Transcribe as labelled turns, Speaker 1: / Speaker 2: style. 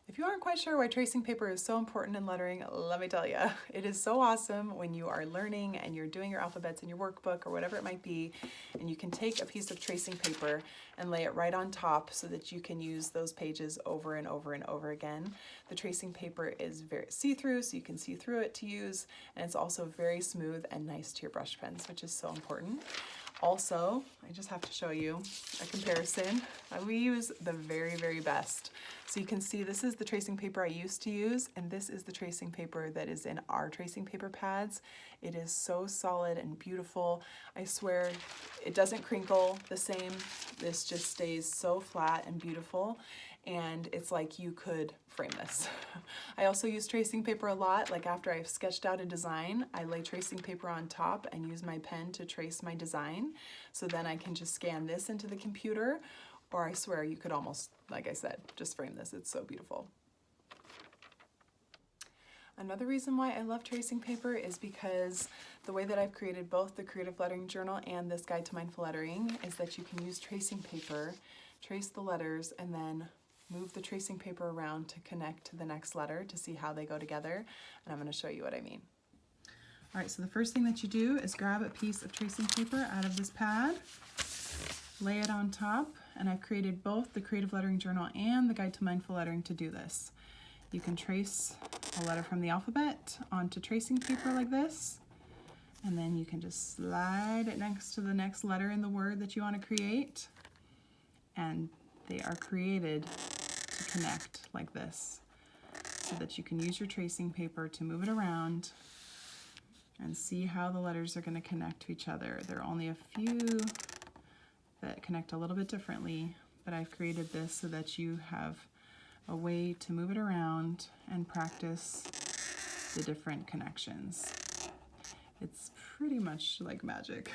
Speaker 1: If you aren't quite sure why tracing paper is so important in lettering, let me tell you. It is so awesome when you are learning and you're doing your alphabets in your workbook or whatever it might be, and you can take a piece of tracing paper and lay it right on top so that you can use those pages over and over and over again. The tracing paper is very see-through, so you can see through it to use, and it's also very smooth and nice to your brush pens, which is so important. Also, I just have to show you a comparison. We use the very, very best. So you can see this is the tracing paper I used to use, and this is the tracing paper that is in our tracing paper pads. It is so solid and beautiful. I swear it doesn't crinkle the same. This just stays so flat and beautiful, and it's like you could frame this. I also use tracing paper a lot, like after I've sketched out a design, I lay tracing paper on top and use my pen to trace my design. So then I can just scan this into the computer, or I swear you could almost, like I said, just frame this. It's so beautiful. Another reason why I love tracing paper is because the way that I've created both the Creative Lettering Journal and this Guide to Mindful Lettering is that you can use tracing paper, trace the letters, and then move the tracing paper around to connect to the next letter to see how they go together, and I'm going to show you what I mean. All right, so the first thing that you do is grab a piece of tracing paper out of this pad, lay it on top, and I've created both the Creative Lettering Journal and the Guide to Mindful Lettering to do this. You can trace a letter from the alphabet onto tracing paper like this, and then you can just slide it next to the next letter in the word that you want to create, and they are created to connect like this so that you can use your tracing paper to move it around and see how the letters are going to connect to each other. There are only a few that connect a little bit differently, but I've created this so that you have a way to move it around and practice the different connections. It's pretty much like magic.